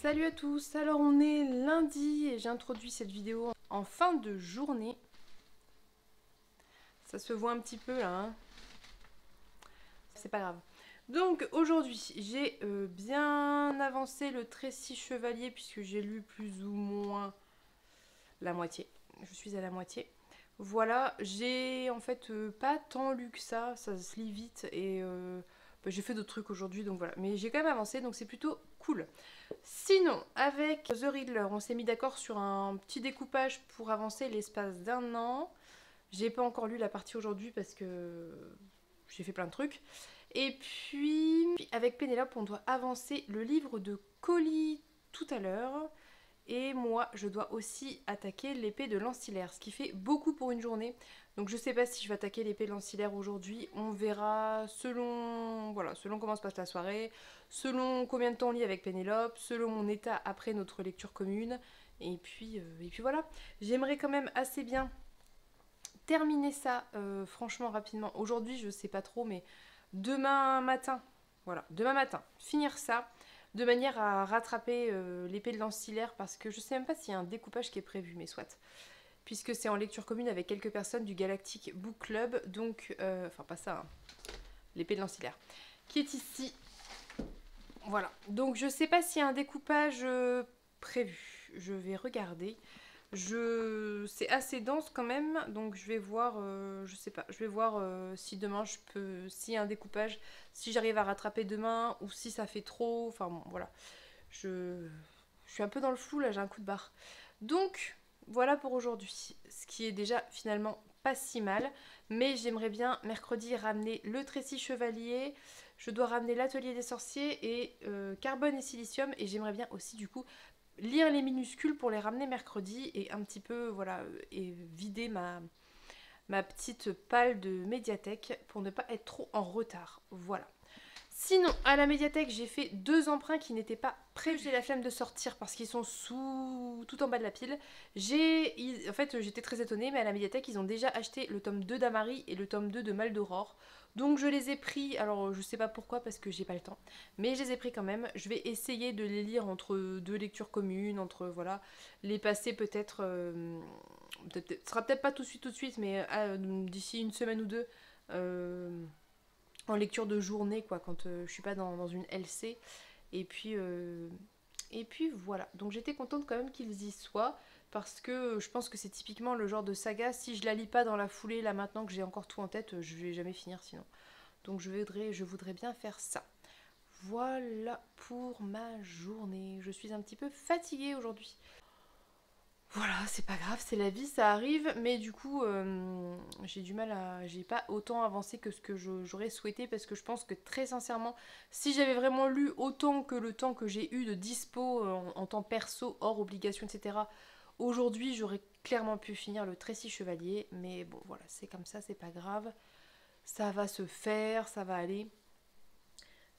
Salut à tous, alors on est lundi et j'ai introduit cette vidéo en fin de journée. Ça se voit un petit peu là, hein. C'est pas grave. Donc aujourd'hui j'ai bien avancé le Trécis Chevalier puisque j'ai lu plus ou moins la moitié. Je suis à la moitié. Voilà, j'ai en fait pas tant lu que ça se lit vite et j'ai fait d'autres trucs aujourd'hui donc voilà. Mais j'ai quand même avancé donc c'est plutôt cool. Sinon, avec The Riddler, on s'est mis d'accord sur un petit découpage pour avancer l'espace d'un an. J'ai pas encore lu la partie aujourd'hui parce que j'ai fait plein de trucs. Et puis, avec Pénélope, on doit avancer le livre de Colis tout à l'heure. Et moi, je dois aussi attaquer l'épée de l'ancillaire, ce qui fait beaucoup pour une journée. Donc je sais pas si je vais attaquer l'épée de l'ancillaire aujourd'hui. On verra selon, voilà, selon comment se passe la soirée, selon combien de temps on lit avec Pénélope, selon mon état après notre lecture commune. Et puis voilà. J'aimerais quand même assez bien terminer ça, franchement rapidement. Aujourd'hui, je sais pas trop, mais demain matin, voilà, demain matin, finir ça. De manière à rattraper l'épée de l'ancillaire parce que je sais même pas s'il y a un découpage qui est prévu, mais soit. Puisque c'est en lecture commune avec quelques personnes du Galactic Book Club, donc, enfin pas ça, hein, l'épée de l'ancillaire, qui est ici. Voilà, donc je sais pas s'il y a un découpage prévu, je vais regarder. C'est assez dense quand même, donc je vais voir, je sais pas, je vais voir si demain je peux, s'il y a un découpage, si j'arrive à rattraper demain ou si ça fait trop, enfin bon, voilà. Je suis un peu dans le flou là, j'ai un coup de barre. Donc voilà pour aujourd'hui, ce qui est déjà finalement pas si mal, mais j'aimerais bien mercredi ramener le Trécis Chevalier, je dois ramener l'atelier des sorciers et carbone et silicium, et j'aimerais bien aussi du coup lire les minuscules pour les ramener mercredi et un petit peu, voilà, et vider ma petite palle de médiathèque pour ne pas être trop en retard. Voilà. Sinon, à la médiathèque, j'ai fait 2 emprunts qui n'étaient pas prévus. J'ai la flemme de sortir parce qu'ils sont tout en bas de la pile. En fait, j'étais très étonnée, mais à la médiathèque, ils ont déjà acheté le tome 2 d'Amari et le tome 2 de Mal d'Aurore. Donc je les ai pris, alors je sais pas pourquoi parce que j'ai pas le temps, mais je les ai pris quand même. Je vais essayer de les lire entre 2 lectures communes, entre voilà, les passer peut-être, ce sera peut-être pas tout de suite, mais d'ici une semaine ou deux. En lecture de journée quoi, quand je suis pas dans une LC, et puis voilà, donc j'étais contente quand même qu'ils y soient parce que je pense que c'est typiquement le genre de saga, si je la lis pas dans la foulée là maintenant que j'ai encore tout en tête, je vais jamais finir sinon, donc je voudrais bien faire ça. Voilà pour ma journée, je suis un petit peu fatiguée aujourd'hui. Voilà, c'est pas grave, c'est la vie, ça arrive, mais du coup, j'ai pas autant avancé que ce que j'aurais souhaité parce que je pense que très sincèrement, si j'avais vraiment lu autant que le temps que j'ai eu de dispo en temps perso, hors obligation, etc., aujourd'hui, j'aurais clairement pu finir le Trécis Chevalier, mais bon, voilà, c'est comme ça, c'est pas grave, ça va se faire, ça va aller.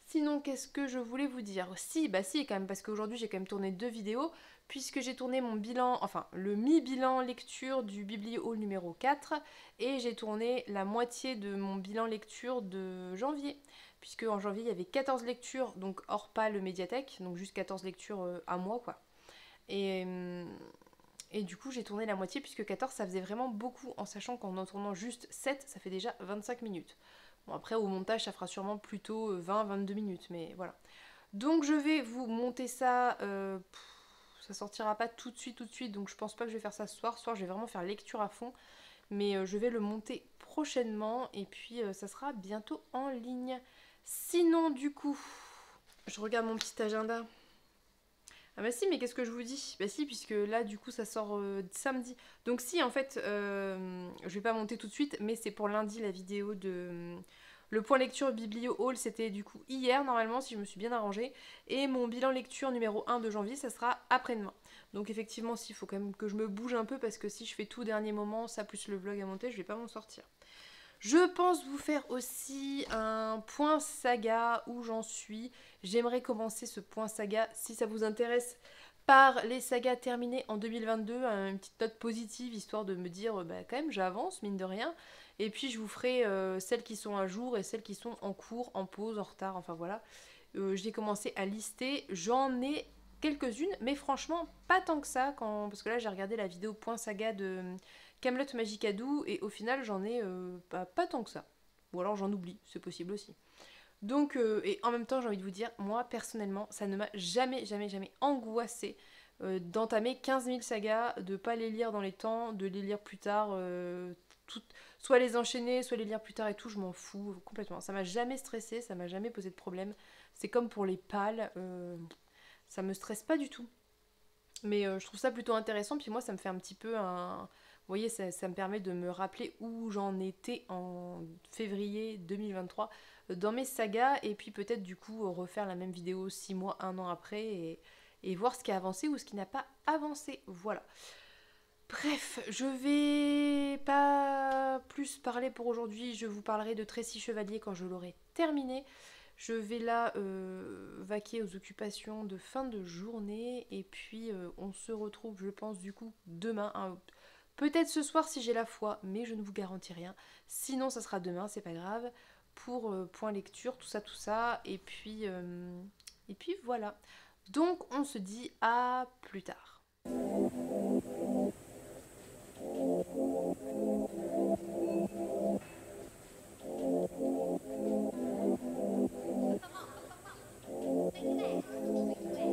Sinon, qu'est-ce que je voulais vous dire? Si, bah si, quand même, parce qu'aujourd'hui j'ai quand même tourné 2 vidéos, puisque j'ai tourné mon bilan, enfin le mi-bilan lecture du Biblio-Haul numéro 4, et j'ai tourné la moitié de mon bilan lecture de janvier, puisque en janvier il y avait 14 lectures, donc hors pas le médiathèque, donc juste 14 lectures à mois, quoi. Et du coup j'ai tourné la moitié, puisque 14 ça faisait vraiment beaucoup, en sachant qu'en en tournant juste 7, ça fait déjà 25 minutes. Bon, après, au montage, ça fera sûrement plutôt 20-22 minutes, mais voilà. Donc, je vais vous monter ça. Ça sortira pas tout de suite, donc je pense pas que je vais faire ça ce soir. Ce soir, je vais vraiment faire lecture à fond, mais je vais le monter prochainement, et puis ça sera bientôt en ligne. Sinon, du coup, je regarde mon petit agenda. Ah bah si, mais qu'est-ce que je vous dis? Bah si, puisque là du coup ça sort samedi. Donc si, en fait, je vais pas monter tout de suite, mais c'est pour lundi la vidéo de... Le point lecture Biblio Haul, c'était du coup hier normalement, si je me suis bien arrangée. Et mon bilan lecture numéro 1 de janvier, ça sera après-demain. Donc effectivement, s'il faut quand même que je me bouge un peu, parce que si je fais tout au dernier moment, ça plus le vlog à monter, je vais pas m'en sortir. Je pense vous faire aussi un point saga où j'en suis. J'aimerais commencer ce point saga si ça vous intéresse. par les sagas terminées en 2022, une petite note positive, histoire de me dire, bah quand même j'avance, mine de rien. Et puis je vous ferai celles qui sont à jour et celles qui sont en cours, en pause, en retard, enfin voilà. J'ai commencé à lister, j'en ai quelques-unes, mais franchement pas tant que ça, parce que là j'ai regardé la vidéo point saga de Camelot Magicadou, et au final j'en ai pas tant que ça. Ou alors j'en oublie, c'est possible aussi. Donc, et en même temps, j'ai envie de vous dire, moi, personnellement, ça ne m'a jamais angoissé d'entamer 15 000 sagas, de pas les lire dans les temps, de les lire plus tard, soit les enchaîner, soit les lire plus tard et tout, je m'en fous complètement. Ça m'a jamais stressé, ça m'a jamais posé de problème. C'est comme pour les pales, ça me stresse pas du tout. Mais je trouve ça plutôt intéressant, puis moi, ça me fait un petit peu un... Vous voyez, ça me permet de me rappeler où j'en étais en février 2023 dans mes sagas, et puis peut-être du coup refaire la même vidéo 6 mois, 1 an après, et voir ce qui a avancé ou ce qui n'a pas avancé. Voilà. Bref, je vais pas plus parler pour aujourd'hui, je vous parlerai de Tracy Chevalier quand je l'aurai terminé. Je vais là vaquer aux occupations de fin de journée, et puis on se retrouve, je pense, du coup demain, hein. Peut-être ce soir si j'ai la foi, mais je ne vous garantis rien. Sinon, ça sera demain, c'est pas grave. Pour point lecture, tout ça. Et puis voilà. Donc, on se dit à plus tard. And go ahead,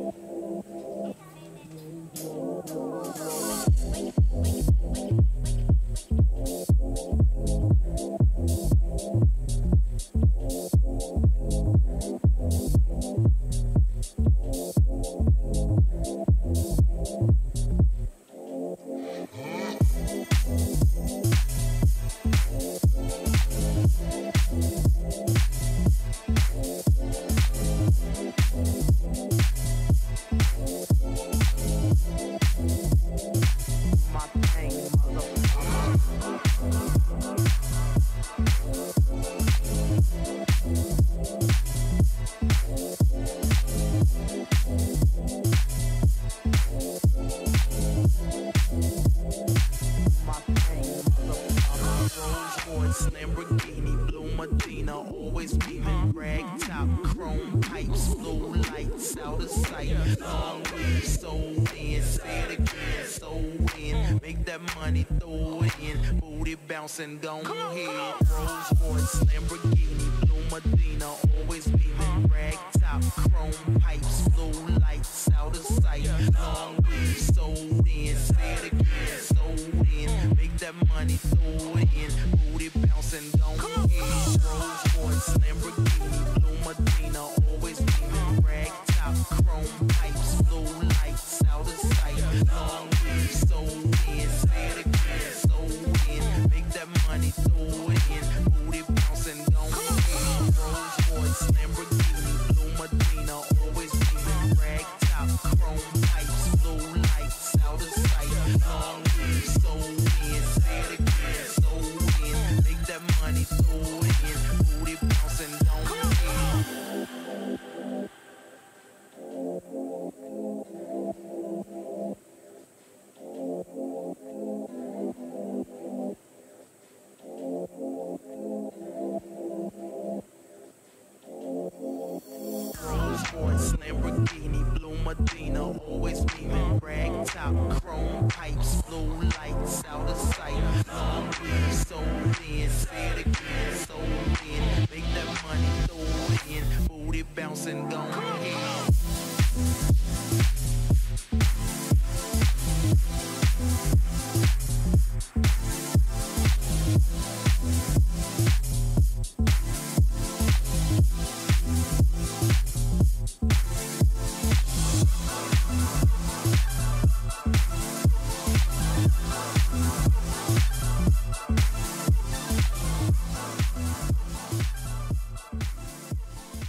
Rolls Royce, Lamborghini, Blue Medina, always beaming, rag top, chrome pipes, blue lights, out of sight, long weed, sold in, say it again, sold in, make that money, throw it in, booty bouncing, go ahead, Rolls Royce, Lamborghini, Blue Medina, always beaming, rag top, chrome pipes, blue lights, out of sight, long weed, sold in, say it again, sold in, make that money, throw it in, booty bouncing, go ahead, Rolls Royce, Lamborghini, Blue Medina, always beaming, rag top, chrome pipes, blue lights, out of sight, long weed, sold in, say it again, sold in, make that money, throw it in, booty bouncing, go ahead. Rolls Royce, Lamborghini, Blue Medina, always beaming, rag top, chrome pipes, blue lights, out of sight, long weed, sold in, say it again, sold in, make that money, throw it in, booty bouncing, go ahead.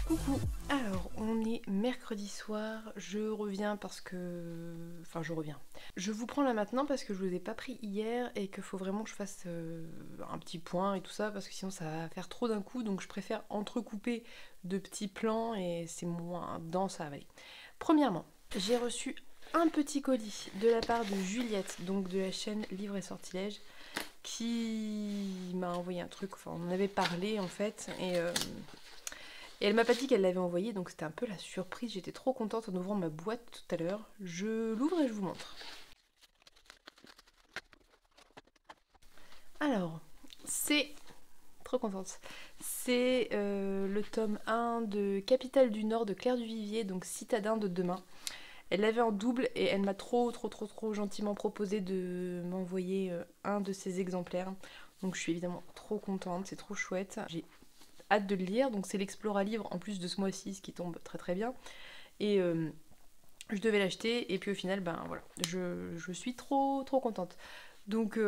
Coucou, alors on est mercredi soir, je reviens parce que... Enfin je reviens. Je vous prends là maintenant parce que je vous ai pas pris hier et qu'il faut vraiment que je fasse un petit point et tout ça, parce que sinon ça va faire trop d'un coup, donc je préfère entrecouper de petits plans et c'est moins dense à avaler. Premièrement, j'ai reçu un petit colis de la part de Juliette, donc de la chaîne Livres et Sortilèges, qui m'a envoyé un truc, enfin on en avait parlé en fait, et elle m'a pas dit qu'elle l'avait envoyé, donc c'était un peu la surprise. J'étais trop contente en ouvrant ma boîte tout à l'heure. Je l'ouvre et je vous montre. Alors, c'est... Trop contente. C'est le tome 1 de Capitale du Nord de Claire Duvivier, donc Citadin de demain. Elle l'avait en double et elle m'a trop gentiment proposé de m'envoyer un de ses exemplaires. Donc je suis évidemment trop contente, c'est trop chouette. J'ai hâte de le lire, donc c'est l'Explora-Livre en plus de ce mois-ci, ce qui tombe très bien. Et je devais l'acheter et puis au final, ben voilà, je suis trop contente. Donc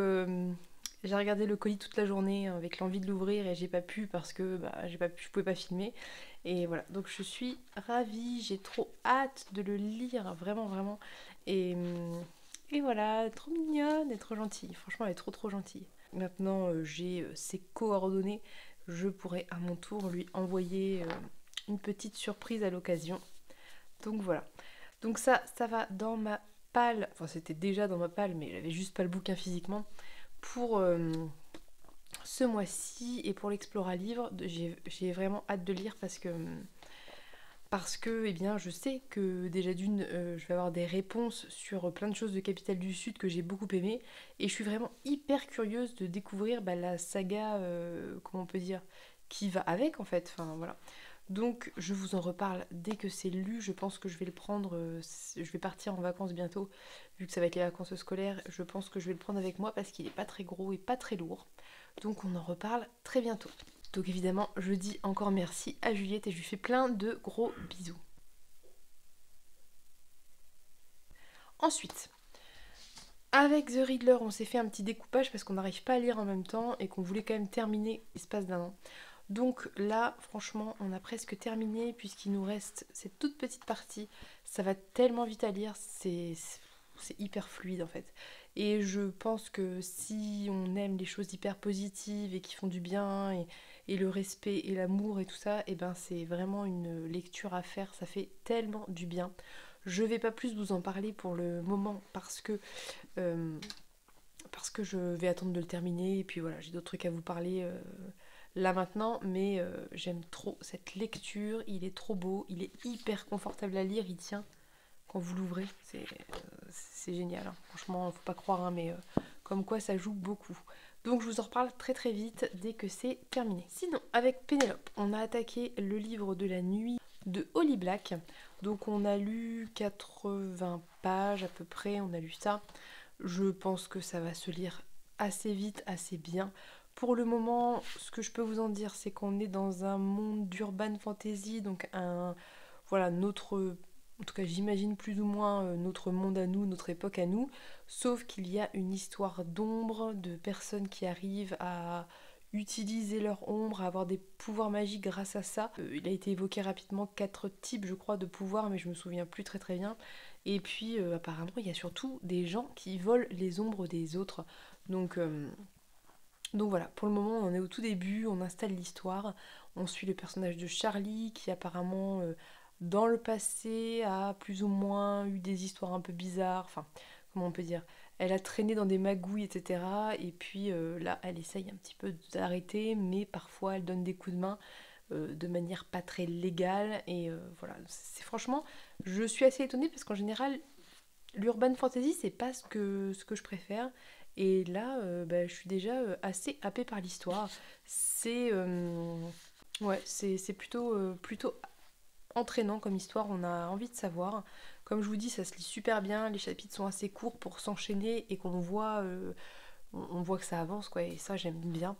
j'ai regardé le colis toute la journée avec l'envie de l'ouvrir et j'ai pas pu parce que je pouvais pas filmer. Et voilà, donc je suis ravie, j'ai trop hâte de le lire, vraiment. Et voilà, trop mignonne et trop gentille. Franchement, elle est trop gentille. Maintenant, j'ai ses coordonnées. Je pourrais à mon tour lui envoyer une petite surprise à l'occasion. Donc voilà. Donc ça va dans ma palle. Enfin, c'était déjà dans ma palle, mais j'avais juste pas le bouquin physiquement. Pour ce mois-ci et pour l'Explora Livre, j'ai vraiment hâte de lire parce que eh bien, je sais que déjà d'une, je vais avoir des réponses sur plein de choses de Capitale du Sud que j'ai beaucoup aimé et je suis vraiment hyper curieuse de découvrir la saga, comment on peut dire, qui va avec en fait. Enfin voilà. Donc je vous en reparle dès que c'est lu. Je pense que je vais le prendre, je vais partir en vacances bientôt, vu que ça va être les vacances scolaires. Je pense que je vais le prendre avec moi parce qu'il n'est pas très gros et pas très lourd. Donc on en reparle très bientôt. Donc évidemment, je dis encore merci à Juliette et je lui fais plein de gros bisous. Ensuite, avec The Riddler, on s'est fait un petit découpage parce qu'on n'arrive pas à lire en même temps et qu'on voulait quand même terminer l'espace d'un an. Donc là, franchement, on a presque terminé puisqu'il nous reste cette toute petite partie. Ça va tellement vite à lire, c'est hyper fluide en fait. Et je pense que si on aime les choses hyper positives et qui font du bien et le respect et l'amour et tout ça, et ben c'est vraiment une lecture à faire, ça fait tellement du bien. Je vais pas plus vous en parler pour le moment parce que je vais attendre de le terminer et puis voilà, j'ai d'autres trucs à vous parler là maintenant, mais j'aime trop cette lecture, il est trop beau, il est hyper confortable à lire, il tient quand vous l'ouvrez, c'est génial, hein. Franchement, faut pas croire, hein, mais comme quoi ça joue beaucoup. Donc je vous en reparle très vite dès que c'est terminé. Sinon, avec Pénélope, on a attaqué le livre de la nuit de Holly Black. Donc on a lu 80 pages à peu près, on a lu ça. Je pense que ça va se lire assez vite, assez bien. Pour le moment, ce que je peux vous en dire, c'est qu'on est dans un monde d'urban fantasy, donc en tout cas j'imagine plus ou moins notre monde à nous, notre époque à nous, sauf qu'il y a une histoire d'ombre, de personnes qui arrivent à utiliser leur ombre, à avoir des pouvoirs magiques grâce à ça. Il a été évoqué rapidement 4 types, je crois, de pouvoirs, mais je me souviens plus très bien. Et puis apparemment il y a surtout des gens qui volent les ombres des autres. Donc voilà, pour le moment on est au tout début, on installe l'histoire, on suit le personnage de Charlie qui apparemment dans le passé a plus ou moins eu des histoires un peu bizarres, enfin comment on peut dire, elle a traîné dans des magouilles etc. Et puis là elle essaye un petit peu d'arrêter mais parfois elle donne des coups de main de manière pas très légale et voilà, c'est franchement, je suis assez étonnée parce qu'en général l'urban fantasy c'est pas ce que je préfère. Et là, je suis déjà assez happée par l'histoire. C'est plutôt entraînant comme histoire, on a envie de savoir. Comme je vous dis, ça se lit super bien, les chapitres sont assez courts pour s'enchaîner et qu'on voit, on voit que ça avance, quoi, et ça j'aime bien.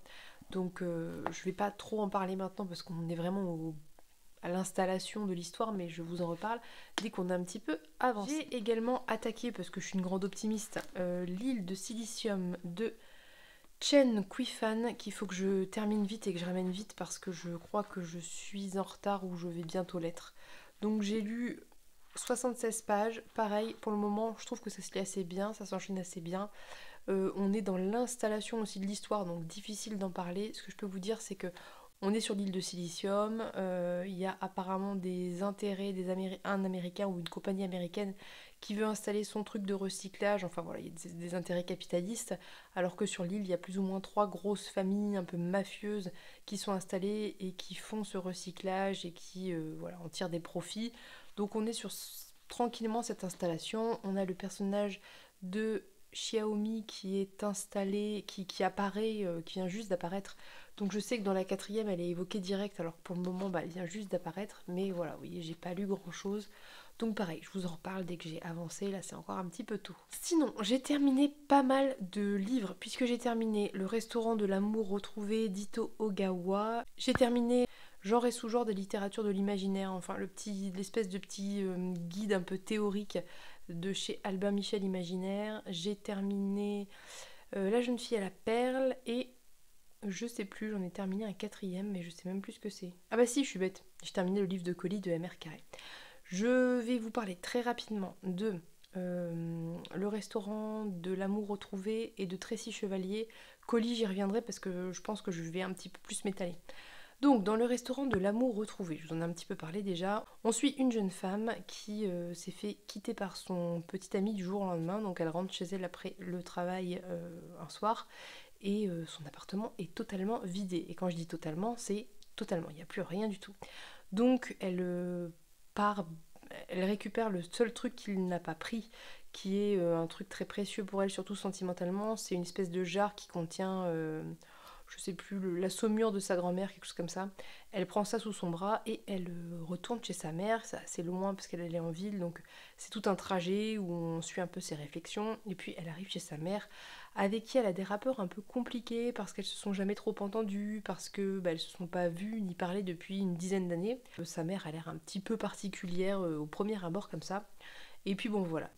Donc je vais pas trop en parler maintenant parce qu'on est vraiment à l'installation de l'histoire, mais je vous en reparle dès qu'on a un petit peu avancé. J'ai également attaqué, parce que je suis une grande optimiste, l'île de Silicium de Chen Kuifan, qu'il faut que je termine vite et que je ramène vite parce que je crois que je suis en retard ou je vais bientôt l'être. Donc j'ai lu 76 pages, pareil, pour le moment je trouve que ça se lit assez bien, ça s'enchaîne assez bien. On est dans l'installation aussi de l'histoire, donc difficile d'en parler. Ce que je peux vous dire, c'est que on est sur l'île de Silicium, il y a apparemment des intérêts, un américain ou une compagnie américaine qui veut installer son truc de recyclage, enfin voilà, il y a des intérêts capitalistes, alors que sur l'île, il y a plus ou moins 3 grosses familles un peu mafieuses qui sont installées et qui font ce recyclage et qui voilà, en tirent des profits. Donc on est sur tranquillement cette installation, on a le personnage de Xiaomi qui est installé, qui apparaît, qui vient juste d'apparaître. Donc je sais que dans la 4e elle est évoquée direct, alors que pour le moment elle vient juste d'apparaître, mais voilà, vous voyez, j'ai pas lu grand chose. Donc pareil, je vous en reparle dès que j'ai avancé, là c'est encore un petit peu tôt. Sinon, j'ai terminé pas mal de livres, puisque j'ai terminé Le restaurant de l'amour retrouvé d'Ito Ogawa, j'ai terminé Genre et sous-genre de littérature de l'imaginaire, enfin l'espèce de petit guide un peu théorique de chez Albin Michel Imaginaire. J'ai terminé La jeune fille à la perle et je sais plus, j'en ai terminé un 4e, mais je sais même plus ce que c'est. Ah bah si, je suis bête, j'ai terminé le livre de Colli de M.R. Carré. Je vais vous parler très rapidement de Le restaurant de l'amour retrouvé et de Tracy Chevalier. Colli, j'y reviendrai parce que je pense que je vais un petit peu plus m'étaler. Donc, dans le restaurant de l'amour retrouvé, je vous en ai un petit peu parlé déjà, on suit une jeune femme qui s'est fait quitter par son petit ami du jour au lendemain. Donc, elle rentre chez elle après le travail un soir et son appartement est totalement vidé. Et quand je dis totalement, c'est totalement, il n'y a plus rien du tout. Donc, elle récupère le seul truc qu'il n'a pas pris, qui est un truc très précieux pour elle, surtout sentimentalement. C'est une espèce de jarre qui contient je sais plus, la saumure de sa grand-mère, quelque chose comme ça. Elle prend ça sous son bras et elle retourne chez sa mère. C'est assez loin parce qu'elle est en ville, donc c'est tout un trajet où on suit un peu ses réflexions. Et puis elle arrive chez sa mère, avec qui elle a des rapports un peu compliqués parce qu'elles se sont jamais trop entendues, parce que elles se sont pas vues ni parlé depuis une dizaine d'années. Sa mère a l'air un petit peu particulière au premier abord comme ça. Et puis bon voilà.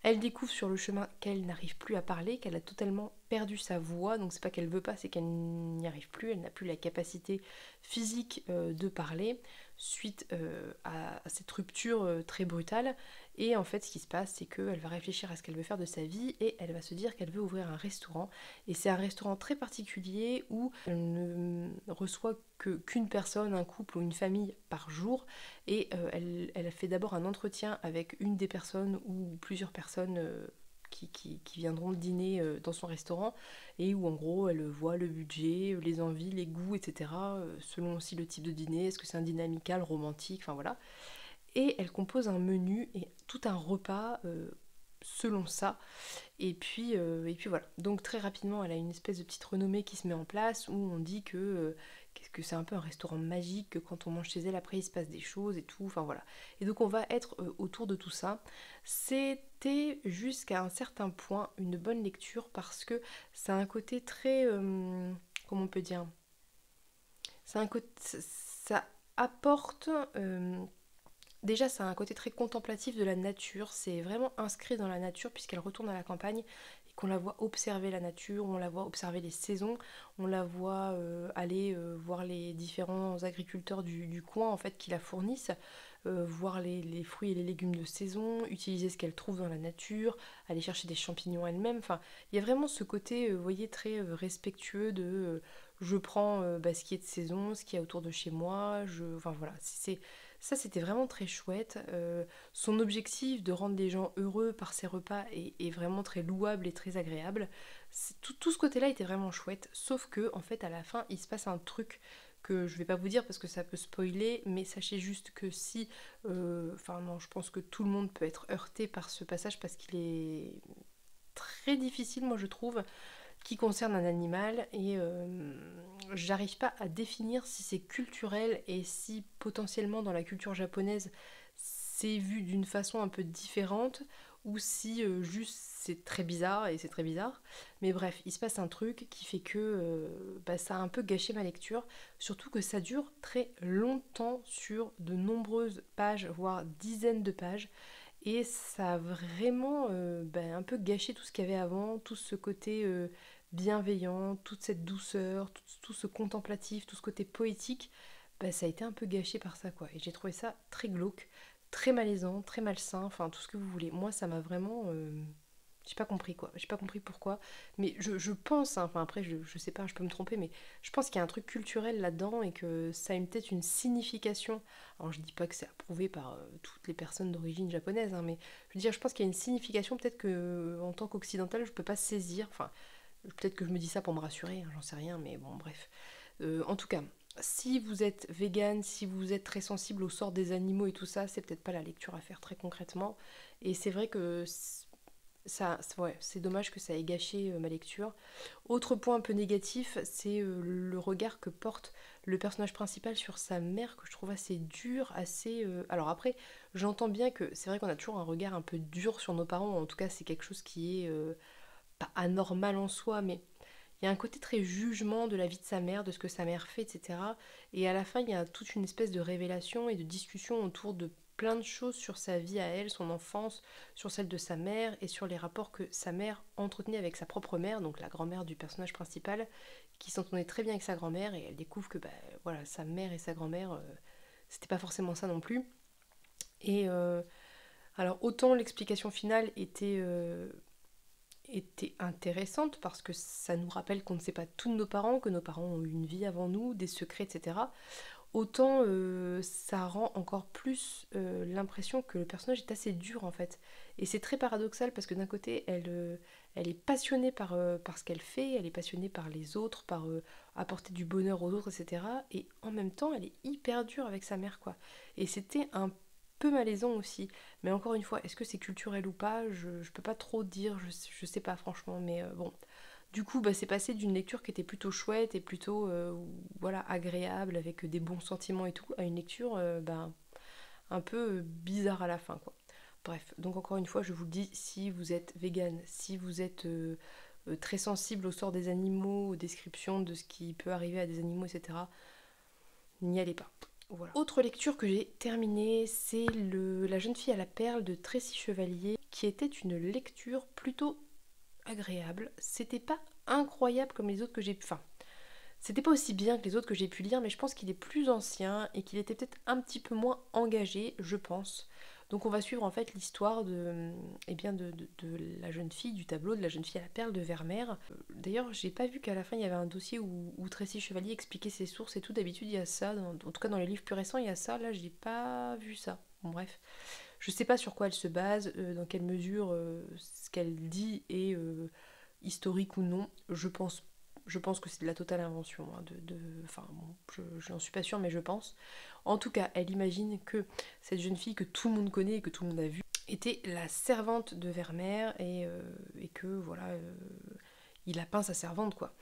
Elle découvre sur le chemin qu'elle n'arrive plus à parler, qu'elle a totalement perdu sa voix, donc c'est pas qu'elle veut pas, c'est qu'elle n'y arrive plus, elle n'a plus la capacité physique de parler suite à cette rupture très brutale. Et en fait ce qui se passe, c'est qu'elle va réfléchir à ce qu'elle veut faire de sa vie et elle va se dire qu'elle veut ouvrir un restaurant. Et c'est un restaurant très particulier où elle ne reçoit qu'une personne, un couple ou une famille par jour. Et elle fait d'abord un entretien avec une des personnes ou plusieurs personnes qui viendront dîner dans son restaurant et où en gros elle voit le budget, les envies, les goûts, etc. Selon aussi le type de dîner, est-ce que c'est un dîner amical, romantique, enfin voilà. Et elle compose un menu et tout un repas selon ça. Et puis voilà. Donc très rapidement, elle a une espèce de petite renommée qui se met en place où on dit que c'est un peu un restaurant magique, que quand on mange chez elle, après il se passe des choses et tout. Enfin voilà. Et donc on va être autour de tout ça. C'était jusqu'à un certain point une bonne lecture parce que ça a un côté très... comment on peut dire, ça apporte... déjà, ça a un côté très contemplatif de la nature, c'est vraiment inscrit dans la nature puisqu'elle retourne à la campagne et qu'on la voit observer la nature, on la voit observer les saisons, on la voit aller voir les différents agriculteurs du coin en fait qui la fournissent, voir les fruits et les légumes de saison, utiliser ce qu'elle trouve dans la nature, aller chercher des champignons elle-même, enfin il y a vraiment ce côté, vous voyez, très respectueux de je prends ce qui est de saison, ce qu'il y a autour de chez moi, enfin voilà, ça, c'était vraiment très chouette. Son objectif de rendre les gens heureux par ses repas est vraiment très louable et très agréable. Tout ce côté-là était vraiment chouette. Sauf que, en fait, à la fin, il se passe un truc que je vais pas vous dire parce que ça peut spoiler, mais sachez juste que si... Enfin non, je pense que tout le monde peut être heurté par ce passage parce qu'il est très difficile, moi je trouve, qui concerne un animal et j'arrive pas à définir si c'est culturel et si potentiellement dans la culture japonaise c'est vu d'une façon un peu différente ou si juste c'est très bizarre et c'est très bizarre. Mais bref, il se passe un truc qui fait que ça a un peu gâché ma lecture, surtout que ça dure très longtemps sur de nombreuses pages, voire dizaines de pages. Et ça a vraiment un peu gâché tout ce qu'il y avait avant, tout ce côté bienveillant, toute cette douceur, tout ce contemplatif, tout ce côté poétique, ça a été un peu gâché par ça quoi. Et j'ai trouvé ça très glauque, très malaisant, très malsain, enfin tout ce que vous voulez. Moi ça m'a vraiment J'ai pas compris quoi, j'ai pas compris pourquoi. Mais je pense, hein, enfin après je sais pas, je peux me tromper, mais je pense qu'il y a un truc culturel là-dedans et que ça a peut-être une signification. Alors je dis pas que c'est approuvé par toutes les personnes d'origine japonaise, hein, mais je veux dire, je pense qu'il y a une signification peut-être que en tant qu'occidentale je peux pas saisir. Enfin, peut-être que je me dis ça pour me rassurer, hein, j'en sais rien, mais bon bref. En tout cas, si vous êtes vegan, si vous êtes très sensible au sort des animaux et tout ça, c'est peut-être pas la lecture à faire très concrètement. Et c'est vrai que ça, ouais, c'est dommage que ça ait gâché ma lecture. Autre point un peu négatif, c'est le regard que porte le personnage principal sur sa mère, que je trouve assez dur, assez... Alors après, j'entends bien que c'est vrai qu'on a toujours un regard un peu dur sur nos parents, en tout cas c'est quelque chose qui est pas anormal en soi, mais il y a un côté très jugement de la vie de sa mère, de ce que sa mère fait, etc. Et à la fin, il y a toute une espèce de révélation et de discussion autour de plein de choses sur sa vie à elle, son enfance, sur celle de sa mère et sur les rapports que sa mère entretenait avec sa propre mère, donc la grand-mère du personnage principal, qui s'entendait très bien avec sa grand-mère et elle découvre que bah, voilà, sa mère et sa grand-mère, c'était pas forcément ça non plus. Et alors autant l'explication finale était intéressante parce que ça nous rappelle qu'on ne sait pas tout de nos parents, que nos parents ont eu une vie avant nous, des secrets, etc. Autant ça rend encore plus l'impression que le personnage est assez dur en fait. Et c'est très paradoxal parce que d'un côté, elle est passionnée par ce qu'elle fait, elle est passionnée par les autres, par apporter du bonheur aux autres, etc. Et en même temps, elle est hyper dure avec sa mère, quoi. Et c'était un peu malaisant aussi. Mais encore une fois, est-ce que c'est culturel ou pas? Je peux pas trop dire, je sais pas franchement, mais bon. Du coup, bah, c'est passé d'une lecture qui était plutôt chouette et plutôt voilà, agréable, avec des bons sentiments et tout, à une lecture bah, un peu bizarre à la fin, quoi. Bref, donc encore une fois, je vous le dis, si vous êtes vegan, si vous êtes très sensible au sort des animaux, aux descriptions de ce qui peut arriver à des animaux, etc., n'y allez pas. Voilà. Autre lecture que j'ai terminée, c'est La jeune fille à la perle de Tracy Chevalier, qui était une lecture plutôt agréable. C'était pas incroyable comme les autres que j'ai pu... Enfin, c'était pas aussi bien que les autres que j'ai pu lire, mais je pense qu'il est plus ancien et qu'il était peut-être un petit peu moins engagé, je pense. Donc on va suivre en fait l'histoire eh bien de la jeune fille, du tableau de la jeune fille à la perle de Vermeer. D'ailleurs, j'ai pas vu qu'à la fin il y avait un dossier où Tracy Chevalier expliquait ses sources et tout. D'habitude il y a ça, en tout cas dans les livres plus récents il y a ça. Là j'ai pas vu ça. Bon bref, je sais pas sur quoi elle se base, dans quelle mesure ce qu'elle dit est historique ou non. Je pense que c'est de la totale invention. Hein, enfin, bon, je n'en suis pas sûre, mais je pense. En tout cas, elle imagine que cette jeune fille que tout le monde connaît et que tout le monde a vue était la servante de Vermeer et que voilà, il a peint sa servante quoi.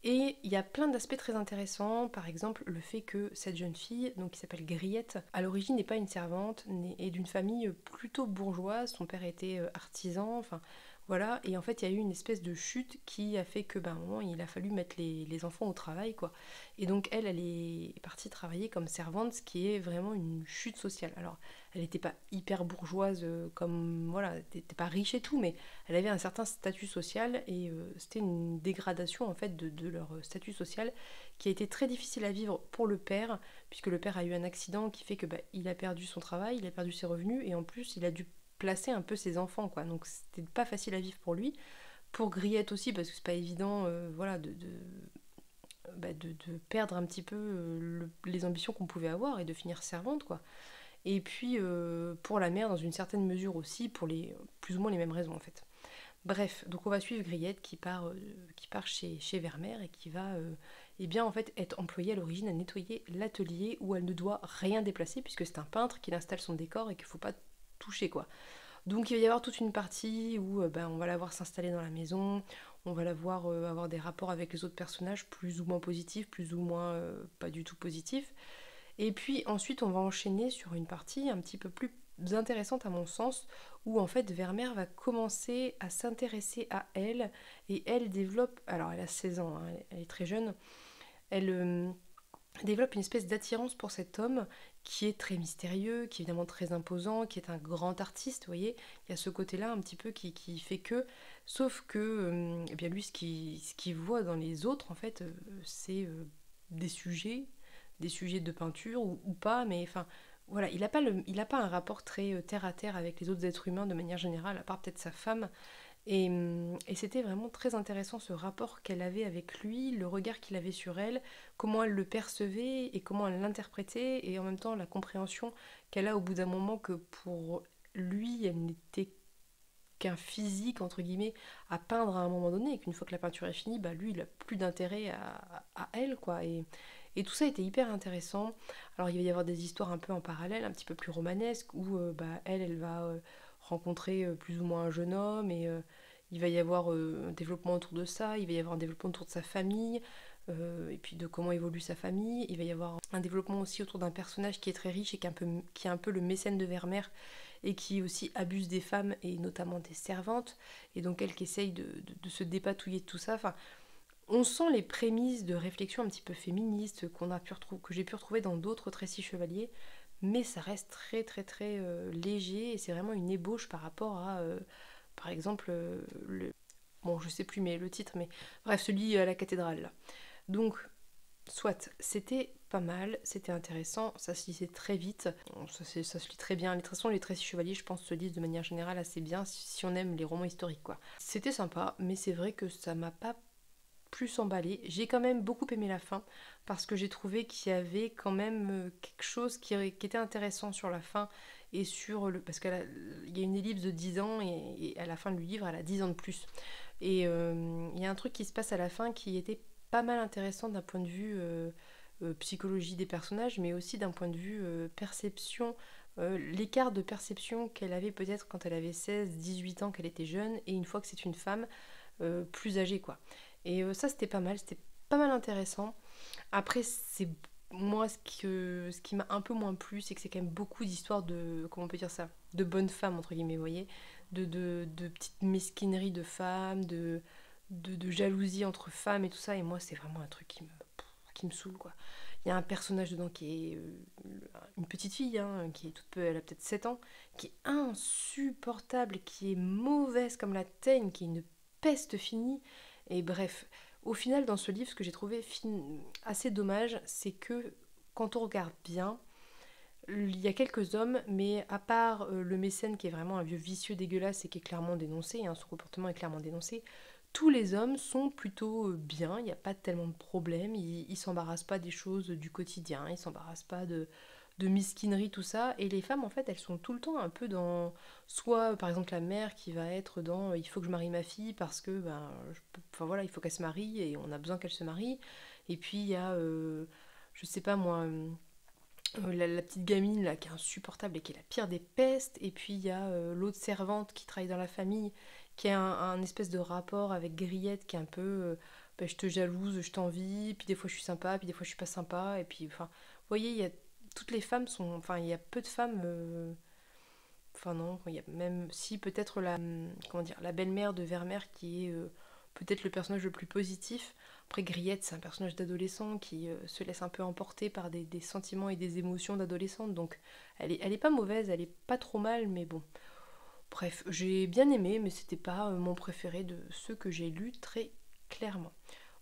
Et il y a plein d'aspects très intéressants, par exemple le fait que cette jeune fille, donc qui s'appelle Griette, à l'origine n'est pas une servante, est d'une famille plutôt bourgeoise, son père était artisan, enfin voilà, et en fait il y a eu une espèce de chute qui a fait que, ben, à un moment il a fallu mettre les enfants au travail quoi. Et donc elle est partie travailler comme servante, ce qui est vraiment une chute sociale. Alors elle n'était pas hyper bourgeoise comme, voilà, elle n'était pas riche et tout, mais elle avait un certain statut social et c'était une dégradation en fait de leur statut social qui a été très difficile à vivre pour le père, puisque le père a eu un accident qui fait que bah, il a perdu son travail, il a perdu ses revenus et en plus il a dû placer un peu ses enfants quoi, donc c'était pas facile à vivre pour lui, pour Griette aussi parce que c'est pas évident voilà de perdre un petit peu les ambitions qu'on pouvait avoir et de finir servante quoi. Et puis pour la mère dans une certaine mesure aussi, pour les plus ou moins les mêmes raisons en fait. Bref, donc on va suivre Griette qui part chez Vermeer et qui va eh bien en fait être employée à l'origine à nettoyer l'atelier où elle ne doit rien déplacer puisque c'est un peintre qui installe son décor et qu'il ne faut pas toucher quoi. Donc il va y avoir toute une partie où on va la voir s'installer dans la maison, on va la voir avoir des rapports avec les autres personnages plus ou moins positifs, plus ou moins pas du tout positifs. Et puis ensuite on va enchaîner sur une partie un petit peu plus intéressante à mon sens, où en fait Vermeer va commencer à s'intéresser à elle, et elle développe, alors elle a 16 ans, hein, elle est très jeune, elle développe une espèce d'attirance pour cet homme qui est très mystérieux, qui est évidemment très imposant, qui est un grand artiste, vous voyez, il y a ce côté-là un petit peu qui fait que, sauf que eh bien lui ce qu'il voit dans les autres en fait, c'est des sujets de peinture ou pas, mais enfin voilà, il a pas un rapport très terre à terre avec les autres êtres humains de manière générale, à part peut-être sa femme, Et c'était vraiment très intéressant ce rapport qu'elle avait avec lui, le regard qu'il avait sur elle, comment elle le percevait et comment elle l'interprétait, et en même temps la compréhension qu'elle a au bout d'un moment que pour lui, elle n'était qu'un physique, entre guillemets, à peindre à un moment donné, et qu'une fois que la peinture est finie, bah lui, il a plus d'intérêt à elle, quoi. Et tout ça était hyper intéressant. Alors il va y avoir des histoires un peu en parallèle, un petit peu plus romanesques, où bah, elle va rencontrer plus ou moins un jeune homme, et il va y avoir un développement autour de ça, il va y avoir un développement autour de sa famille, et puis de comment évolue sa famille. Il va y avoir un développement aussi autour d'un personnage qui est très riche et qui est un peu le mécène de Vermeer, et qui aussi abuse des femmes et notamment des servantes, et donc elle qui essaye de se dépatouiller de tout ça. Enfin, on sent les prémices de réflexion un petit peu féministe que j'ai pu retrouver dans d'autres Tracy Chevalier, mais ça reste très très très léger, et c'est vraiment une ébauche par rapport à, par exemple, bon je sais plus mais le titre, mais bref, celui à la cathédrale là. Donc soit, c'était pas mal, c'était intéressant, ça se lisait très vite, ça se lit très bien. De toute façon, les Tracy Chevalier, je pense, se lisent de manière générale assez bien si on aime les romans historiques, quoi. C'était sympa, mais c'est vrai que ça m'a pas plus emballé. J'ai quand même beaucoup aimé la fin, parce que j'ai trouvé qu'il y avait quand même quelque chose qui était intéressant sur la fin, et sur le... parce qu'il y a une ellipse de 10 ans, et à la fin du livre, elle a 10 ans de plus. Et il y a un truc qui se passe à la fin qui était pas mal intéressant d'un point de vue psychologie des personnages, mais aussi d'un point de vue perception, l'écart de perception qu'elle avait peut-être quand elle avait 16, 18 ans, qu'elle était jeune, et une fois que c'est une femme plus âgée, quoi. Et ça, c'était pas mal intéressant. Après, c'est moi ce qui m'a un peu moins plu, c'est que c'est quand même beaucoup d'histoires de, comment on peut dire ça, de bonnes femmes, entre guillemets, vous voyez, de petites mesquineries de femmes, de jalousie entre femmes et tout ça. Et moi, c'est vraiment un truc qui me saoule, quoi. Il y a un personnage dedans qui est une petite fille, hein, qui est toute peu, elle a peut-être 7 ans, qui est insupportable, qui est mauvaise comme la teigne, qui est une peste finie. Et bref, au final, dans ce livre, ce que j'ai trouvé assez dommage, c'est que quand on regarde bien, il y a quelques hommes, mais à part le mécène qui est vraiment un vieux vicieux dégueulasse et qui est clairement dénoncé, hein, son comportement est clairement dénoncé, tous les hommes sont plutôt bien, il n'y a pas tellement de problèmes, ils s'embarrassent pas des choses du quotidien, ils s'embarrassent pas de mesquinerie, tout ça, et les femmes en fait elles sont tout le temps un peu dans, soit par exemple la mère qui va être dans il faut que je marie ma fille parce que ben, enfin voilà, il faut qu'elle se marie et on a besoin qu'elle se marie, et puis il y a, je sais pas moi, la petite gamine là qui est insupportable et qui est la pire des pestes, et puis il y a l'autre servante qui travaille dans la famille, qui a un espèce de rapport avec Griette qui est un peu bah, je te jalouse, je t'envie, puis des fois je suis sympa, puis des fois je suis pas sympa, et puis enfin vous voyez, toutes les femmes sont, enfin il y a peu de femmes, enfin non, il y a même si peut-être la, comment dire, la belle-mère de Vermeer qui est peut-être le personnage le plus positif. Après Griette, c'est un personnage d'adolescent qui se laisse un peu emporter par des sentiments et des émotions d'adolescente, donc elle est pas mauvaise, elle est pas trop mal, mais bon. Bref, j'ai bien aimé, mais c'était pas mon préféré de ceux que j'ai lus très clairement.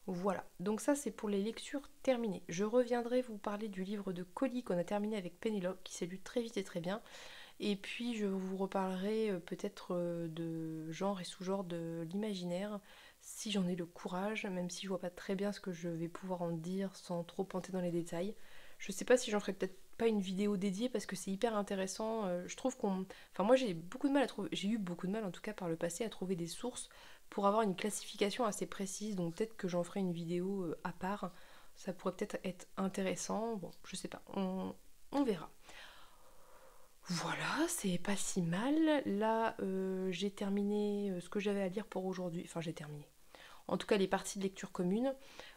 Voilà, donc ça c'est pour les lectures terminées. Je reviendrai vous parler du livre de Collie qu'on a terminé avec Pénélope, qui s'est lu très vite et très bien. Et puis je vous reparlerai peut-être de genre et sous-genre de l'imaginaire, si j'en ai le courage, même si je vois pas très bien ce que je vais pouvoir en dire sans trop entrer dans les détails. Je sais pas si j'en ferai peut-être pas une vidéo dédiée parce que c'est hyper intéressant. Je trouve qu'on... Enfin moi j'ai beaucoup de mal à trouver... J'ai eu beaucoup de mal en tout cas par le passé à trouver des sources pour avoir une classification assez précise. Donc peut-être que j'en ferai une vidéo à part. Ça pourrait peut-être être intéressant. Bon, je sais pas. On verra. Voilà, c'est pas si mal. Là, j'ai terminé ce que j'avais à lire pour aujourd'hui. Enfin, j'ai terminé. En tout cas, les parties de lecture commune.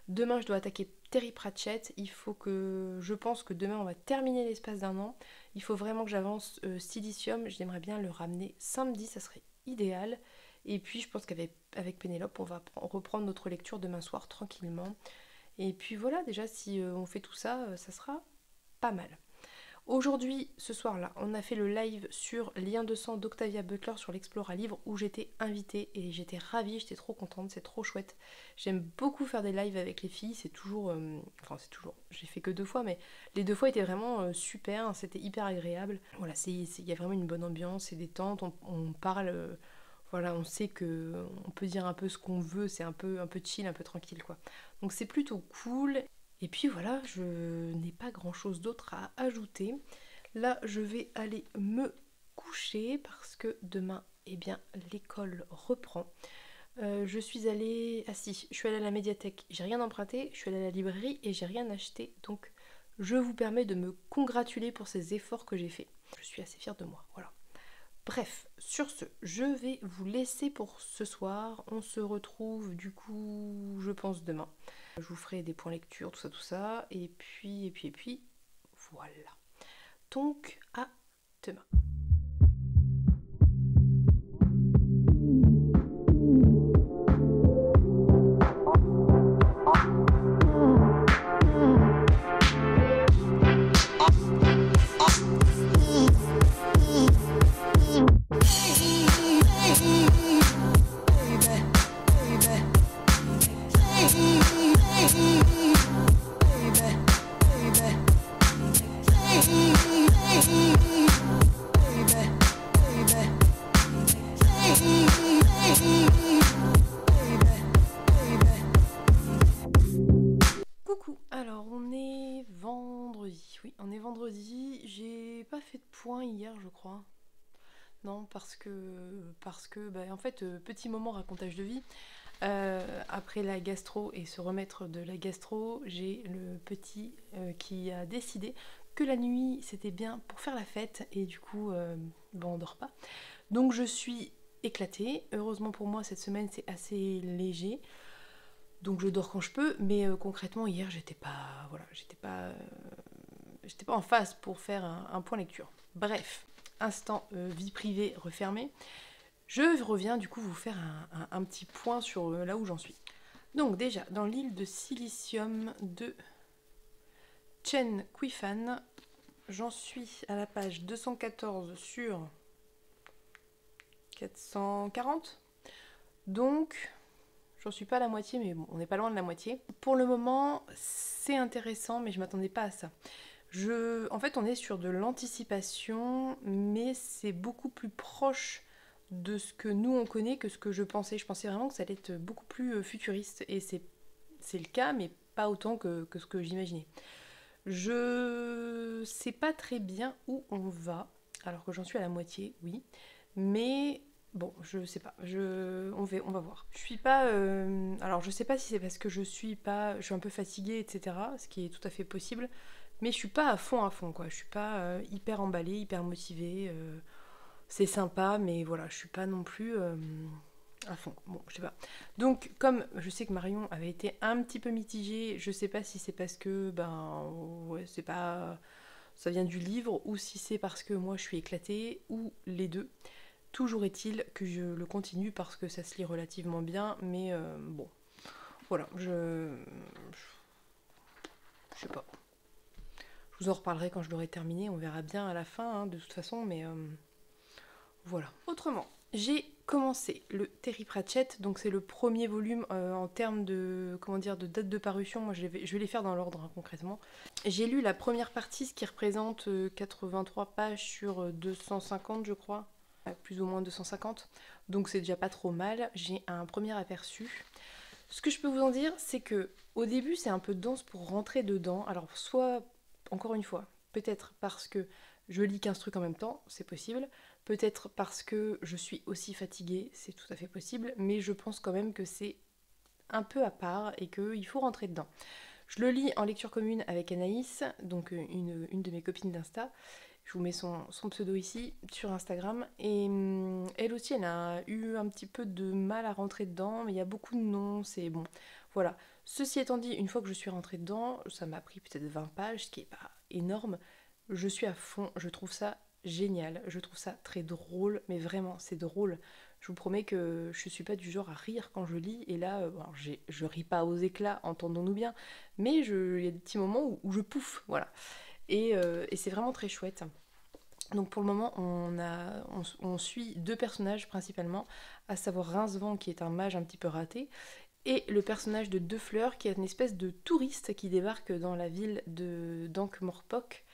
Demain, je dois attaquer Terry Pratchett. Il faut que... Je pense que demain, on va terminer l'espace d'un an. Il faut vraiment que j'avance Silicium. J'aimerais bien le ramener samedi, ça serait idéal. Et puis, je pense qu'avec Pénélope, on va reprendre notre lecture demain soir tranquillement. Et puis voilà, déjà, si on fait tout ça, ça sera pas mal. Aujourd'hui, ce soir-là, on a fait le live sur Lien de sang d'Octavia Butler sur l'Explora Livre où j'étais invitée et j'étais ravie, j'étais trop contente, c'est trop chouette. J'aime beaucoup faire des lives avec les filles, c'est toujours... enfin, c'est toujours... J'ai fait que 2 fois, mais les 2 fois étaient vraiment super, c'était hyper agréable. Voilà, il y a vraiment une bonne ambiance, c'est détente, on parle... Voilà, on sait que on peut dire un peu ce qu'on veut, c'est un peu chill, un peu tranquille quoi. Donc c'est plutôt cool. Et puis voilà, je n'ai pas grand chose d'autre à ajouter. Là, je vais aller me coucher parce que demain, eh bien, l'école reprend. Je suis allée... Ah si, je suis allée à la médiathèque, j'ai rien emprunté, je suis allée à la librairie et j'ai rien acheté. Donc je vous permets de me congratuler pour ces efforts que j'ai faits. Je suis assez fière de moi, voilà. Bref, sur ce, je vais vous laisser pour ce soir. On se retrouve du coup, je pense, demain. Je vous ferai des points lecture, tout ça. Et puis, voilà. Donc, à demain. Coucou, alors on est vendredi, oui on est vendredi, j'ai pas fait de point hier je crois, non parce que bah, en fait petit moment racontage de vie, après la gastro et se remettre de la gastro, j'ai le petit qui a décidé que la nuit c'était bien pour faire la fête et du coup bon on dort pas, donc je suis éclatée, heureusement pour moi cette semaine c'est assez léger. Donc je dors quand je peux, mais concrètement hier j'étais pas en phase pour faire un point lecture. Bref, instant vie privée refermée. Je reviens du coup vous faire un petit point sur là où j'en suis. Donc déjà, dans l'île de Silicium de Chen Quifan, j'en suis à la page 214 sur 440. Donc... j'en suis pas à la moitié, mais bon, on n'est pas loin de la moitié. Pour le moment, c'est intéressant, mais je m'attendais pas à ça. En fait, on est sur de l'anticipation, mais c'est beaucoup plus proche de ce que nous on connaît que ce que je pensais. Je pensais vraiment que ça allait être beaucoup plus futuriste, et c'est le cas, mais pas autant que ce que j'imaginais. Je sais pas très bien où on va, alors que j'en suis à la moitié, oui, mais... bon, je sais pas, on va voir. Je suis pas... alors je sais pas si c'est parce que je suis un peu fatiguée, etc. Ce qui est tout à fait possible. Mais je suis pas à fond, quoi. Je suis pas hyper emballée, hyper motivée. C'est sympa, mais voilà, je suis pas non plus à fond. Bon, je sais pas. Donc, comme je sais que Marion avait été un petit peu mitigée, je sais pas si c'est parce que, ouais, c'est pas... ça vient du livre, ou si c'est parce que moi je suis éclatée, ou les deux. Toujours est-il que je le continue parce que ça se lit relativement bien, mais bon, voilà, je sais pas. Je vous en reparlerai quand je l'aurai terminé, on verra bien à la fin, hein, de toute façon, mais voilà. Autrement, j'ai commencé le Terry Pratchett, donc c'est le premier volume en termes de, comment dire, de date de parution. Moi je vais les faire dans l'ordre, hein, concrètement. J'ai lu la première partie, ce qui représente 83 pages sur 250 je crois. Plus ou moins 250, donc c'est déjà pas trop mal. J'ai un premier aperçu. Ce que je peux vous en dire, c'est que au début c'est un peu dense pour rentrer dedans. Alors soit, encore une fois, peut-être parce que je lis 15 trucs en même temps, c'est possible. Peut-être parce que je suis aussi fatiguée, c'est tout à fait possible. Mais je pense quand même que c'est un peu à part et qu'il faut rentrer dedans. Je le lis en lecture commune avec Anaïs, donc une de mes copines d'Insta. Je vous mets son pseudo ici, sur Instagram. Et elle aussi, elle a eu un petit peu de mal à rentrer dedans, mais il y a beaucoup de noms, c'est bon. Voilà. Ceci étant dit, une fois que je suis rentrée dedans, ça m'a pris peut-être 20 pages, ce qui n'est pas énorme. Je suis à fond, je trouve ça génial, je trouve ça très drôle, mais vraiment, c'est drôle. Je vous promets que je suis pas du genre à rire quand je lis, et là, je ris pas aux éclats, entendons-nous bien, mais il y a des petits moments où je pouffe, voilà. Et c'est vraiment très chouette. Donc pour le moment, on suit deux personnages principalement, à savoir Rincevent qui est un mage un petit peu raté, et le personnage de Deux Fleurs qui est une espèce de touriste qui débarque dans la ville d'Ankh-Morpork.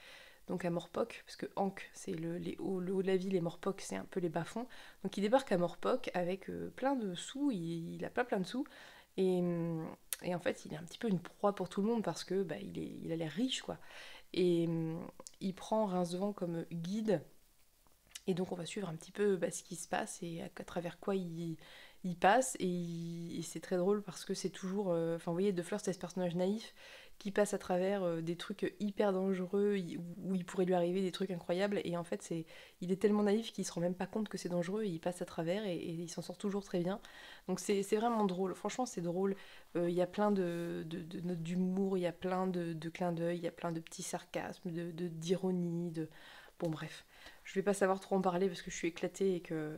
donc à Morpok, parce que Ankh c'est le haut de la ville et Morpok c'est un peu les bas-fonds. Donc il débarque à Morpok avec plein de sous, il a plein de sous, et, et en fait il est un petit peu une proie pour tout le monde parce que il a l'air riche quoi. Et il prend Rincevent comme guide, et donc on va suivre un petit peu ce qui se passe et à travers quoi il passe, et c'est très drôle parce que c'est toujours... Enfin vous voyez, De Fleur c'est ce personnage naïf qui passe à travers des trucs hyper dangereux où il pourrait lui arriver des trucs incroyables, et en fait il est tellement naïf qu'il se rend même pas compte que c'est dangereux et il passe à travers et il s'en sort toujours très bien. Donc c'est vraiment drôle, franchement c'est drôle. Il y a plein de notes d'humour, il y a plein de clins d'œil, il y a plein de petits sarcasmes, d'ironie, Bon bref, je vais pas savoir trop en parler parce que je suis éclatée et que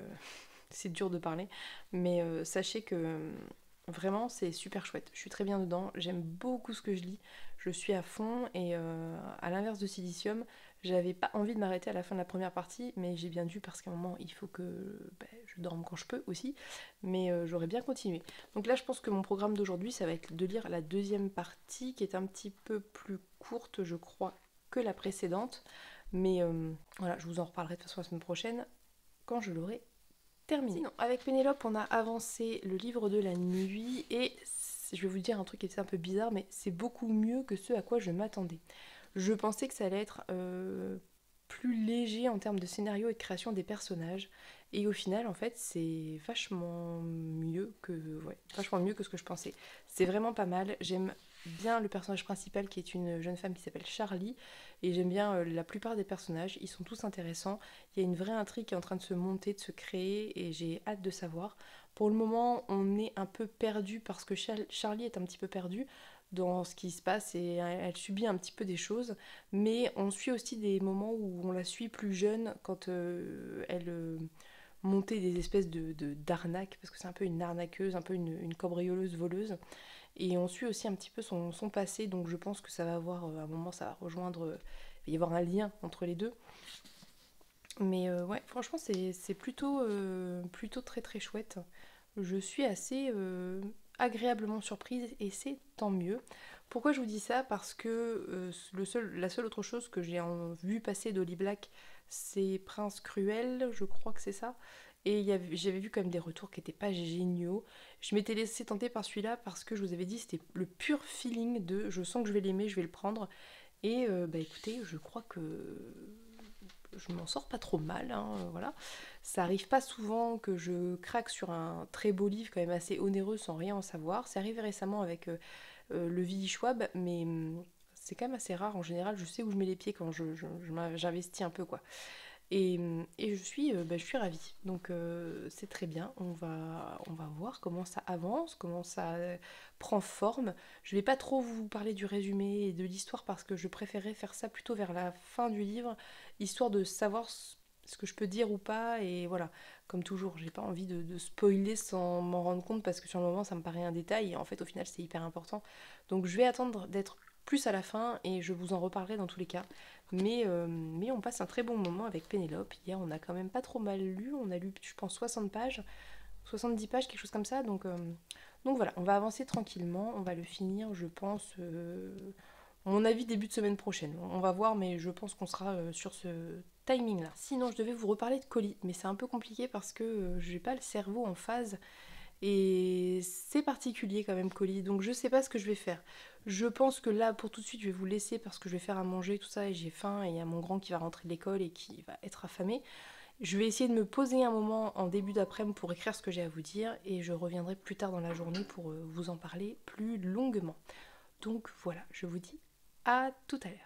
c'est dur de parler, mais sachez que vraiment c'est super chouette, je suis très bien dedans, j'aime beaucoup ce que je lis, je suis à fond, et à l'inverse de Silicium, j'avais pas envie de m'arrêter à la fin de la première partie, mais j'ai bien dû parce qu'à un moment il faut que je dorme quand je peux aussi, mais j'aurais bien continué. Donc là je pense que mon programme d'aujourd'hui ça va être de lire la deuxième partie qui est un petit peu plus courte je crois que la précédente, mais voilà, je vous en reparlerai de toute façon la semaine prochaine quand je l'aurai terminé. Sinon, avec Pénélope, on a avancé le livre de la nuit, et je vais vous dire un truc qui était un peu bizarre, mais c'est beaucoup mieux que ce à quoi je m'attendais. Je pensais que ça allait être plus léger en termes de scénario et de création des personnages, et au final, en fait, c'est vachement mieux que ce que je pensais. C'est vraiment pas mal, j'aime bien le personnage principal qui est une jeune femme qui s'appelle Charlie, et j'aime bien la plupart des personnages, ils sont tous intéressants, il y a une vraie intrigue qui est en train de se monter, de se créer, et j'ai hâte de savoir. Pour le moment on est un peu perdu parce que Charlie est un petit peu perdue dans ce qui se passe et elle subit un petit peu des choses, mais on suit aussi des moments où on la suit plus jeune quand elle montait des espèces d'arnaques, parce que c'est un peu une arnaqueuse, un peu une cambrioleuse voleuse. Et on suit aussi un petit peu son passé, donc je pense que ça va avoir, à un moment, ça va rejoindre, il va y avoir un lien entre les deux. Mais ouais, franchement, c'est plutôt très très chouette. Je suis assez agréablement surprise et c'est tant mieux. Pourquoi je vous dis ça? Parce que la seule autre chose que j'ai vu passer d'Holly Black, c'est Prince Cruel, je crois que c'est ça. Et j'avais vu quand même des retours qui n'étaient pas géniaux. Je m'étais laissée tenter par celui-là parce que je vous avais dit c'était le pur feeling de je sens que je vais l'aimer, je vais le prendre. Et écoutez, je crois que je m'en sors pas trop mal, hein, voilà. Ça arrive pas souvent que je craque sur un très beau livre quand même assez onéreux sans rien en savoir. C'est arrivé récemment avec le Willy Schwab, mais c'est quand même assez rare. En général, je sais où je mets les pieds quand j'investis un peu, quoi. Et je suis ravie, donc c'est très bien, on va voir comment ça avance, comment ça prend forme. Je vais pas trop vous parler du résumé et de l'histoire parce que je préférais faire ça plutôt vers la fin du livre, histoire de savoir ce que je peux dire ou pas, et voilà, comme toujours, j'ai pas envie de spoiler sans m'en rendre compte parce que sur le moment ça me paraît un détail et en fait au final c'est hyper important. Donc je vais attendre d'être plus à la fin et je vous en reparlerai dans tous les cas. Mais on passe un très bon moment avec Pénélope. Hier on a quand même pas trop mal lu, on a lu je pense 60 pages, 70 pages, quelque chose comme ça, donc voilà, on va avancer tranquillement, on va le finir je pense, à mon avis début de semaine prochaine, on va voir, mais je pense qu'on sera sur ce timing là. Sinon je devais vous reparler de colis, mais c'est un peu compliqué parce que j'ai pas le cerveau en phase. Et c'est particulier quand même colis, donc je sais pas ce que je vais faire. Je pense que là pour tout de suite je vais vous laisser parce que je vais faire à manger tout ça et j'ai faim et il y a mon grand qui va rentrer de l'école et qui va être affamé. Je vais essayer de me poser un moment en début d'après-midi pour écrire ce que j'ai à vous dire et je reviendrai plus tard dans la journée pour vous en parler plus longuement. Donc voilà, je vous dis à tout à l'heure.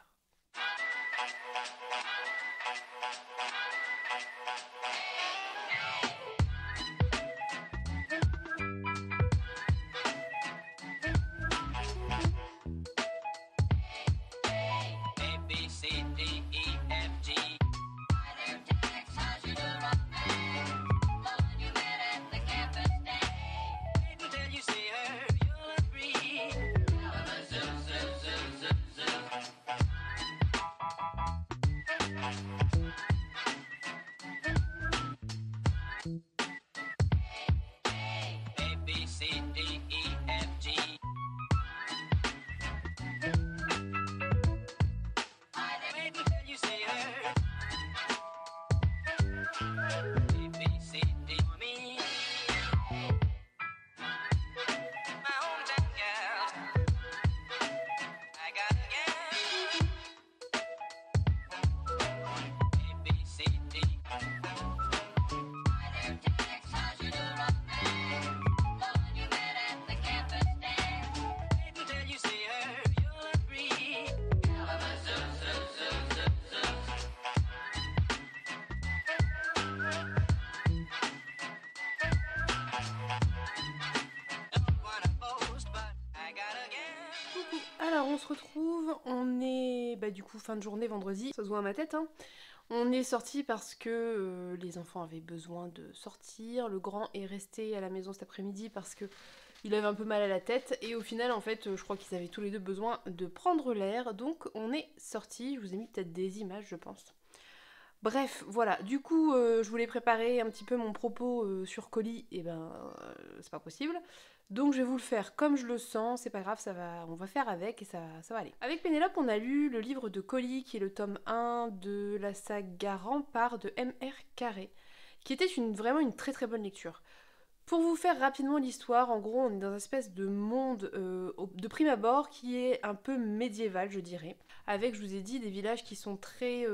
alors on se retrouve, on est du coup fin de journée vendredi, ça se voit à ma tête, hein. On est sorti parce que les enfants avaient besoin de sortir, le grand est resté à la maison cet après-midi parce que il avait un peu mal à la tête et au final en fait je crois qu'ils avaient tous les deux besoin de prendre l'air, donc on est sorti. Je vous ai mis peut-être des images je pense. Bref, voilà, du coup, je voulais préparer un petit peu mon propos sur colis, et c'est pas possible. Donc je vais vous le faire comme je le sens, c'est pas grave, on va faire avec et ça va aller. Avec Pénélope, on a lu le livre de Colis, qui est le tome 1 de la saga Rempart de M.R. Carré, qui était vraiment une très très bonne lecture. Pour vous faire rapidement l'histoire, en gros, on est dans une espèce de monde de prime abord qui est un peu médiéval, je dirais. Avec, je vous ai dit, des villages qui sont très,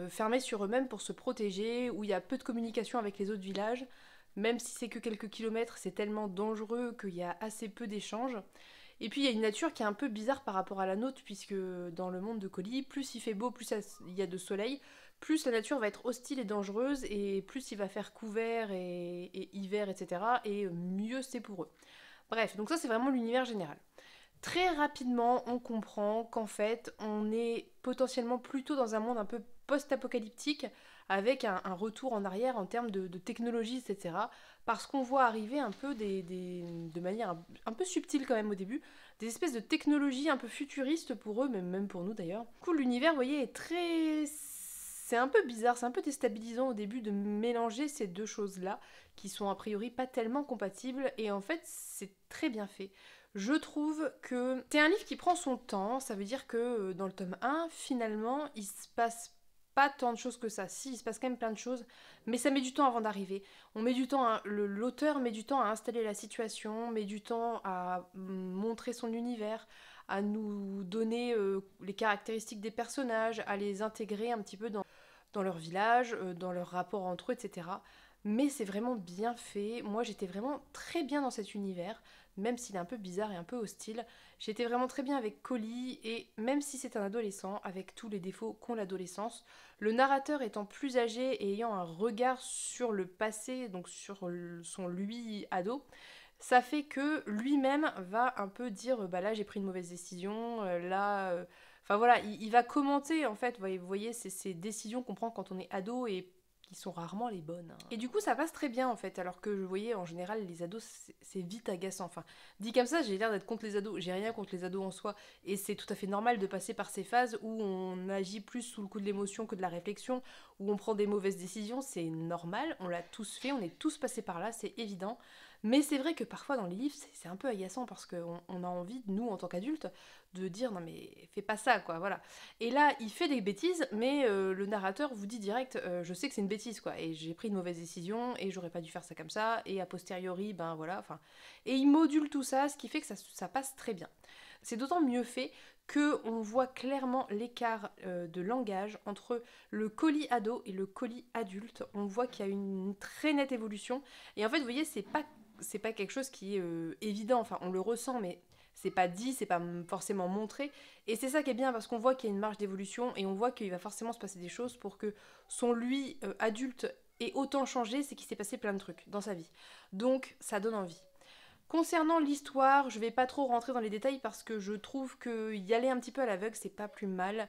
fermés sur eux-mêmes pour se protéger, où il y a peu de communication avec les autres villages. Même si c'est que quelques kilomètres, c'est tellement dangereux qu'il y a assez peu d'échanges. Et puis il y a une nature qui est un peu bizarre par rapport à la nôtre, puisque dans le monde de Colis, plus il fait beau, plus il y a de soleil, plus la nature va être hostile et dangereuse, et plus il va faire couvert et hiver, etc. Et mieux c'est pour eux. Bref, donc ça c'est vraiment l'univers général. Très rapidement, on comprend qu'en fait, on est potentiellement plutôt dans un monde un peu post-apocalyptique, avec un retour en arrière en termes de technologie, etc. Parce qu'on voit arriver un peu de manière un peu subtile quand même au début, des espèces de technologies un peu futuristes pour eux, mais même pour nous d'ailleurs. Du coup, l'univers, vous voyez, est très... C'est un peu bizarre, c'est un peu déstabilisant au début de mélanger ces deux choses-là, qui sont a priori pas tellement compatibles, et en fait, c'est très bien fait. Je trouve que c'est un livre qui prend son temps, ça veut dire que dans le tome 1, finalement, il se passe pas tant de choses que ça. Si, il se passe quand même plein de choses, mais ça met du temps avant d'arriver. On met du temps, l'auteur met du temps à installer la situation, met du temps à montrer son univers, à nous donner les caractéristiques des personnages, à les intégrer un petit peu dans leur village, dans leur rapport entre eux, etc. Mais c'est vraiment bien fait. Moi, j'étais vraiment très bien dans cet univers, même s'il est un peu bizarre et un peu hostile. J'étais vraiment très bien avec Colis, et même si c'est un adolescent, avec tous les défauts qu'ont l'adolescence, le narrateur étant plus âgé et ayant un regard sur le passé, donc sur son lui ado, ça fait que lui-même va un peu dire bah là j'ai pris une mauvaise décision, enfin voilà, il va commenter en fait, vous voyez ces décisions qu'on prend quand on est ado et qui sont rarement les bonnes, hein. Et du coup ça passe très bien en fait, alors que vous voyez en général les ados c'est vite agaçant. Enfin, dit comme ça j'ai l'air d'être contre les ados, j'ai rien contre les ados en soi, et c'est tout à fait normal de passer par ces phases où on agit plus sous le coup de l'émotion que de la réflexion, où on prend des mauvaises décisions, c'est normal, on l'a tous fait, on est tous passés par là, c'est évident. Mais c'est vrai que parfois dans les livres, c'est un peu agaçant parce qu'on a envie, nous en tant qu'adultes, de dire non mais fais pas ça quoi, voilà. Et là, il fait des bêtises, mais le narrateur vous dit direct, je sais que c'est une bêtise quoi, et j'ai pris une mauvaise décision, et j'aurais pas dû faire ça comme ça, et a posteriori, ben voilà, enfin... Et il module tout ça, ce qui fait que ça passe très bien. C'est d'autant mieux fait qu'on voit clairement l'écart de langage entre le Colis ado et le Colis adulte. On voit qu'il y a une très nette évolution, et en fait, vous voyez, c'est pas quelque chose qui est évident, enfin on le ressent, mais c'est pas dit, c'est pas forcément montré, et c'est ça qui est bien parce qu'on voit qu'il y a une marge d'évolution, et on voit qu'il va forcément se passer des choses pour que son lui adulte ait autant changé, c'est qu'il s'est passé plein de trucs dans sa vie. Donc ça donne envie. Concernant l'histoire, je vais pas trop rentrer dans les détails parce que je trouve que y aller un petit peu à l'aveugle, c'est pas plus mal.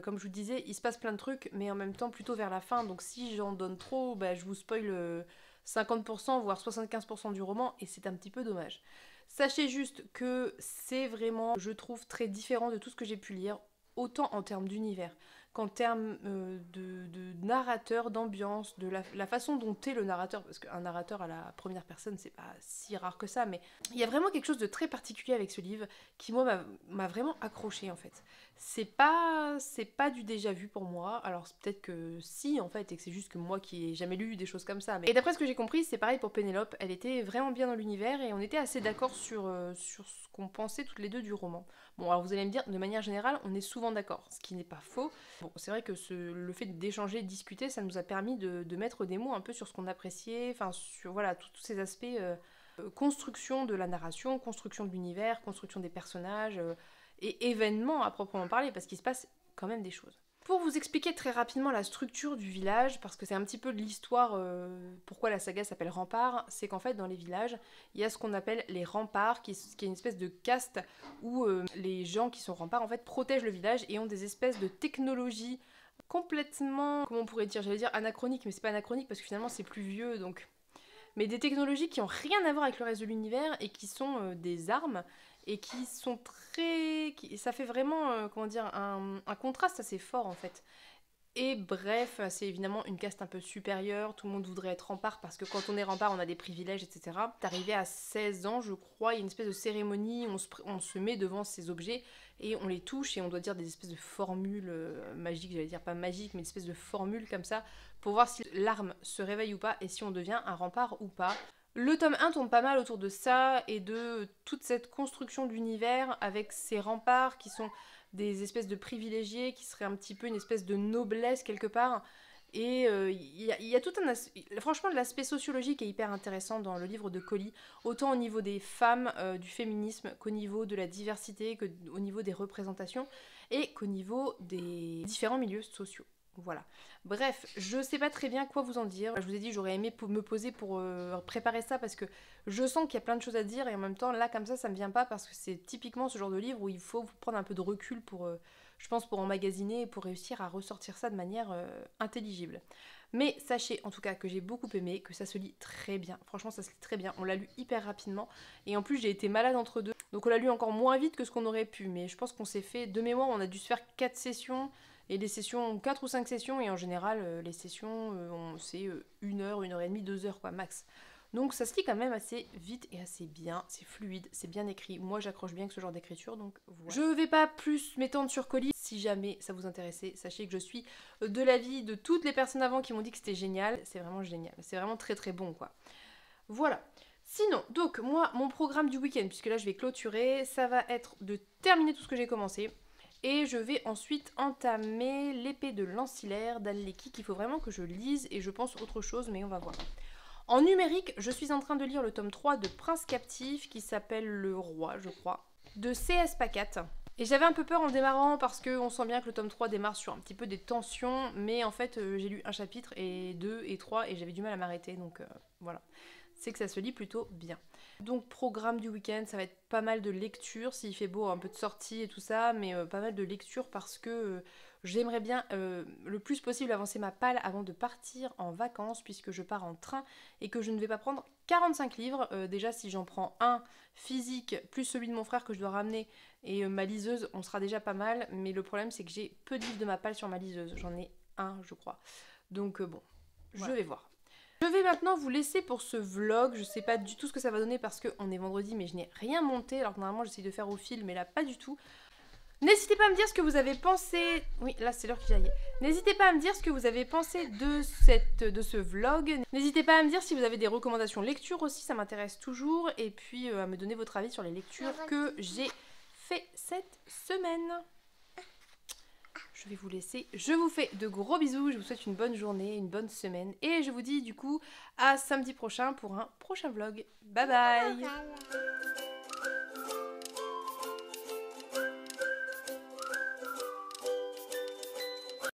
Comme je vous disais, il se passe plein de trucs, mais en même temps plutôt vers la fin, donc si j'en donne trop, bah, je vous spoil 50% voire 75% du roman, et c'est un petit peu dommage. Sachez juste que c'est vraiment, je trouve, très différent de tout ce que j'ai pu lire, autant en termes d'univers qu'en termes de narrateur, d'ambiance, de la façon dont est le narrateur, parce qu'un narrateur à la première personne, c'est pas si rare que ça, mais il y a vraiment quelque chose de très particulier avec ce livre qui, moi, m'a vraiment accroché en fait. C'est pas du déjà vu pour moi, alors peut-être que si en fait, et que c'est juste que moi qui ai jamais lu des choses comme ça. Mais... Et d'après ce que j'ai compris, c'est pareil pour Pénélope, elle était vraiment bien dans l'univers et on était assez d'accord sur ce qu'on pensait toutes les deux du roman. Bon, alors vous allez me dire, de manière générale, on est souvent d'accord, ce qui n'est pas faux. Bon, c'est vrai que le fait d'échanger, de discuter, ça nous a permis de mettre des mots un peu sur ce qu'on appréciait, enfin sur voilà, tous ces aspects, construction de la narration, construction de l'univers, construction des personnages, et événements à proprement parler, parce qu'il se passe quand même des choses. Pour vous expliquer très rapidement la structure du village, parce que c'est un petit peu de l'histoire, pourquoi la saga s'appelle Rempart, c'est qu'en fait dans les villages, il y a ce qu'on appelle les remparts, qui est une espèce de caste où les gens qui sont remparts en fait protègent le village et ont des espèces de technologies complètement, comment on pourrait dire, j'allais dire anachronique, mais c'est pas anachronique parce que finalement c'est plus vieux, donc... Mais des technologies qui ont rien à voir avec le reste de l'univers et qui sont des armes et qui sont très... Ça fait vraiment, comment dire, un contraste assez fort en fait. Et bref, c'est évidemment une caste un peu supérieure, tout le monde voudrait être rempart parce que quand on est rempart, on a des privilèges, etc. T'arrivé à 16 ans, je crois, il y a une espèce de cérémonie où on se met devant ces objets et on les touche et on doit dire des espèces de formules magiques, j'allais dire pas magiques, mais des espèces de formules comme ça pour voir si l'arme se réveille ou pas et si on devient un rempart ou pas. Le tome 1 tourne pas mal autour de ça et de toute cette construction d'univers avec ces remparts qui sont des espèces de privilégiés, qui seraient un petit peu une espèce de noblesse quelque part. Et il y a tout un... Franchement, de l'aspect sociologique est hyper intéressant dans le livre de Collie, autant au niveau des femmes, du féminisme, qu'au niveau de la diversité, qu'au niveau des représentations, et qu'au niveau des différents milieux sociaux. Voilà. Bref, je sais pas très bien quoi vous en dire. Je vous ai dit, j'aurais aimé me poser pour préparer ça parce que je sens qu'il y a plein de choses à dire et en même temps, là, comme ça me vient pas parce que c'est typiquement ce genre de livre où il faut prendre un peu de recul pour, je pense, pour emmagasiner et pour réussir à ressortir ça de manière intelligible. Mais sachez en tout cas que j'ai beaucoup aimé, que ça se lit très bien. Franchement, ça se lit très bien. On l'a lu hyper rapidement et en plus, j'ai été malade entre deux. Donc on l'a lu encore moins vite que ce qu'on aurait pu. Mais je pense qu'on s'est fait, de mémoire, on a dû se faire 4 sessions. Et les sessions, 4 ou 5 sessions, et en général, les sessions, c'est 1 heure, 1 heure et demie, 2 heures, quoi, max. Donc ça se lit quand même assez vite et assez bien, c'est fluide, c'est bien écrit. Moi j'accroche bien avec ce genre d'écriture, donc voilà. Je vais pas plus m'étendre sur Collie. Si jamais ça vous intéressait, sachez que je suis de l'avis de toutes les personnes avant qui m'ont dit que c'était génial. C'est vraiment génial, c'est vraiment très très bon, quoi. Voilà. Sinon, donc moi, mon programme du week-end, puisque là je vais clôturer, ça va être de terminer tout ce que j'ai commencé. Et je vais ensuite entamer l'épée de l'ancillaire d'Anne Lecky qu'il faut vraiment que je lise et je pense autre chose, mais on va voir. En numérique, je suis en train de lire le tome 3 de Prince Captif qui s'appelle Le Roi, je crois, de C.S. Pacat. Et j'avais un peu peur en démarrant parce qu'on sent bien que le tome 3 démarre sur un petit peu des tensions, mais en fait j'ai lu un chapitre et 2 et 3 et j'avais du mal à m'arrêter, donc voilà. C'est que ça se lit plutôt bien. Donc programme du week-end, ça va être pas mal de lecture, s'il fait beau, un peu de sortie et tout ça, mais pas mal de lecture parce que j'aimerais bien le plus possible avancer ma palle avant de partir en vacances puisque je pars en train et que je ne vais pas prendre 45 livres. Déjà si j'en prends un physique plus celui de mon frère que je dois ramener et ma liseuse, on sera déjà pas mal, mais le problème c'est que j'ai peu de livres de ma palle sur ma liseuse, j'en ai un je crois. Donc bon, je vais voir. Je vais maintenant vous laisser pour ce vlog, je sais pas du tout ce que ça va donner parce qu'on est vendredi mais je n'ai rien monté alors que normalement j'essaie de faire au fil mais là pas du tout. N'hésitez pas à me dire ce que vous avez pensé, oui là c'est l'heure que j'aille. N'hésitez pas à me dire ce que vous avez pensé de ce vlog. N'hésitez pas à me dire si vous avez des recommandations lecture aussi, ça m'intéresse toujours. Et puis à me donner votre avis sur les lectures que j'ai fait cette semaine. Je vais vous laisser, je vous fais de gros bisous, je vous souhaite une bonne journée, une bonne semaine et je vous dis du coup à samedi prochain pour un prochain vlog. Bye bye.